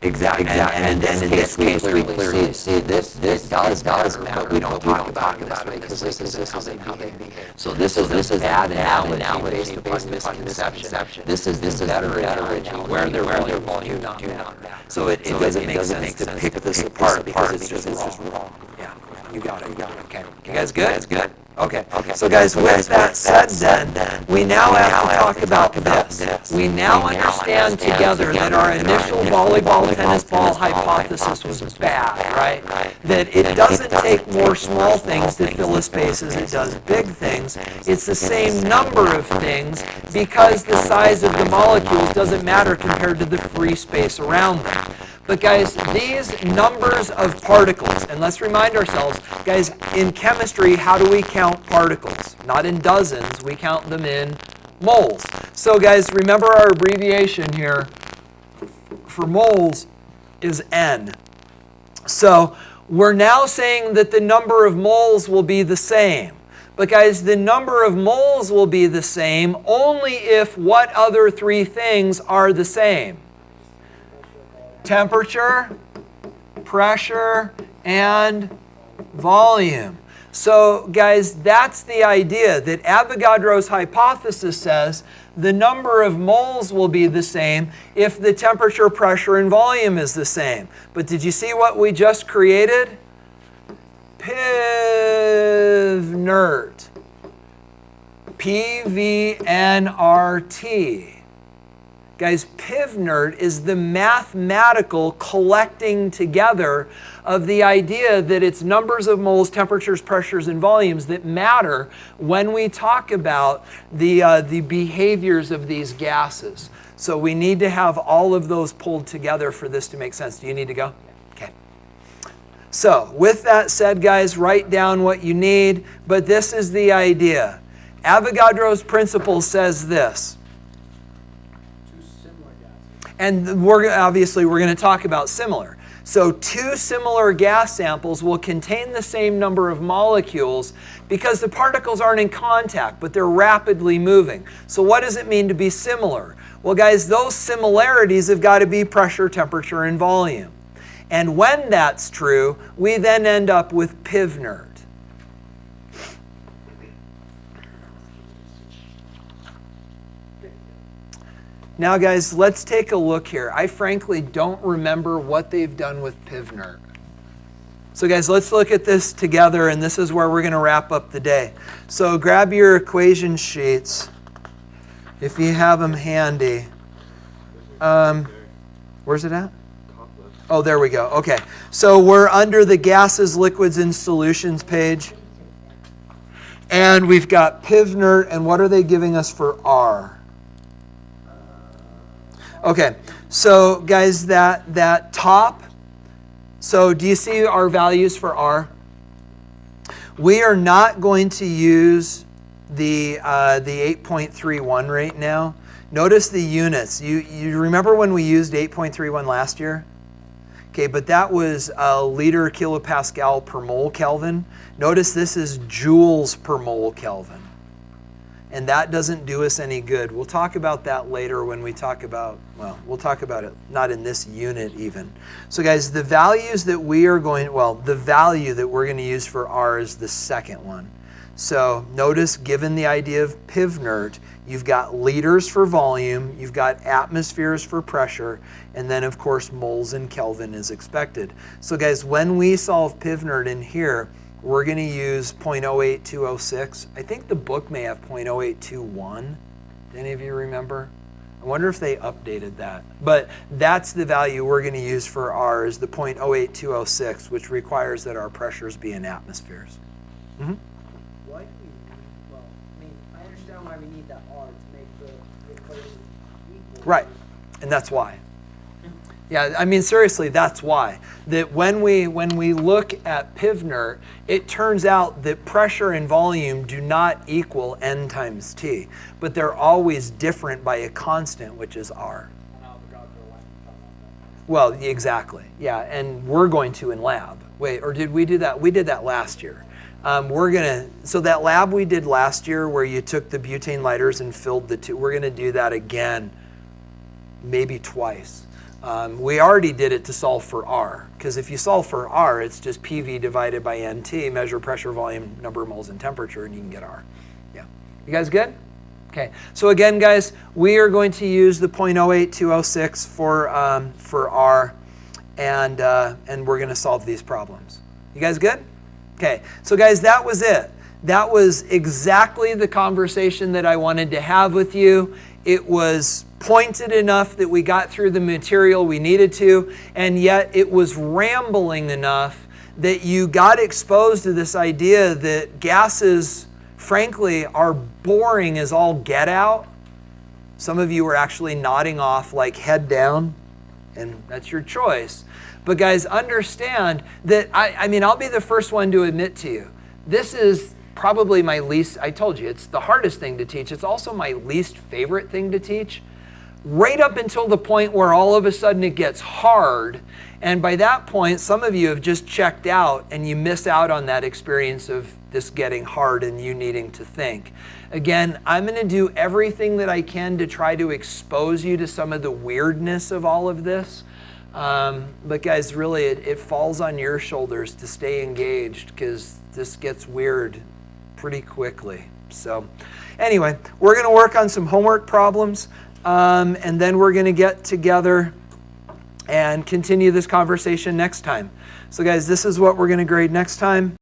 Exactly. And then in this case, we clearly see this does matter, but we don't talk about it this way because this is how they behave. So this is a bad analogy based upon misconception. This is better analogy where their volume do not matter. So it doesn't make sense to pick this apart because it's just wrong. Yeah, you got it. Okay, you guys good? That's good. Okay. So guys, with that said then, we now have to talk about this. We now understand together that our initial volleyball tennis ball hypothesis was bad, right? That it doesn't take more small things to fill a space as it does big things. It's the same number of things because the size of the molecules doesn't matter compared to the free space around them. But guys, these numbers of particles, and let's remind ourselves, guys, in chemistry, how do we count particles? Not in dozens, we count them in moles. So guys, remember our abbreviation here for moles is N. So we're now saying that the number of moles will be the same. But guys, the number of moles will be the same only if what other three things are the same? Temperature, pressure, and volume. So guys, that's the idea, that Avogadro's hypothesis says the number of moles will be the same if the temperature, pressure, and volume is the same. But did you see what we just created? PVNRT. PVNRT. Guys, PVNRT is the mathematical collecting together of the idea that it's numbers of moles, temperatures, pressures, and volumes that matter when we talk about the behaviors of these gases. So we need to have all of those pulled together for this to make sense. Do you need to go? Okay. So with that said, guys, write down what you need, but this is the idea. Avogadro's principle says this. And we're going to talk about similar. So two similar gas samples will contain the same number of molecules because the particles aren't in contact, but they're rapidly moving. So what does it mean to be similar? Well, guys, those similarities have got to be pressure, temperature, and volume. And when that's true, we then end up with PVNRT. Now, guys, let's take a look here. I frankly don't remember what they've done with PVNRT. So, guys, let's look at this together, and this is where we're going to wrap up the day. So grab your equation sheets if you have them handy. Where's it at? Oh, there we go. Okay. So we're under the gases, liquids, and solutions page. And we've got PVNRT, and what are they giving us for R? Okay, so guys, that top, so do you see our values for R? We are not going to use the 8.31 right now. Notice the units. You remember when we used 8.31 last year? Okay, but that was a liter kilopascal per mole Kelvin. Notice this is joules per mole Kelvin. And that doesn't do us any good. We'll talk about that later when we talk about, well, we'll talk about it not in this unit even. So guys, the values that we are going, well, the value that we're going to use for R is the second one. So notice, given the idea of PVNRT, you've got liters for volume, you've got atmospheres for pressure, and then of course moles in Kelvin is expected. So guys, when we solve PVNRT in here, we're going to use 0.08206. I think the book may have 0.0821. Do any of you remember? I wonder if they updated that. But that's the value we're going to use for R, is the 0.08206, which requires that our pressures be in atmospheres. Mm-hmm. Why do we need, well, I mean, I understand why we need that R to make the equation equal. Right, and that's why. Yeah, I mean, seriously, that's why. That when we look at PVNRT, it turns out that pressure and volume do not equal N times T, but they're always different by a constant, which is R. Well, exactly. Yeah, and we're going to in lab. Wait, or did we do that? We did that last year. So that lab we did last year where you took the butane lighters and filled the two, we're going to do that again, maybe twice. We already did it to solve for R, because if you solve for R, it's just PV divided by NT, measure pressure, volume, number of moles, and temperature, and you can get R. Yeah. You guys good? Okay. So again, guys, we are going to use the 0.08206 for R, and we're going to solve these problems. You guys good? Okay. So guys, that was it. That was exactly the conversation that I wanted to have with you. It was pointed enough that we got through the material we needed to, and yet it was rambling enough that you got exposed to this idea that gases, frankly, are boring as all get out. Some of you were actually nodding off like head down, and that's your choice. But guys, understand that, I mean, I'll be the first one to admit to you, this is probably my least, I told you, it's the hardest thing to teach. It's also my least favorite thing to teach. right up until the point where all of a sudden it gets hard. And by that point, some of you have just checked out and you miss out on that experience of this getting hard and you needing to think. Again, I'm going to do everything that I can to try to expose you to some of the weirdness of all of this. But guys, really, it falls on your shoulders to stay engaged because this gets weird pretty quickly. So anyway, we're going to work on some homework problems, and then we're going to get together and continue this conversation next time. So guys, this is what we're going to grade next time.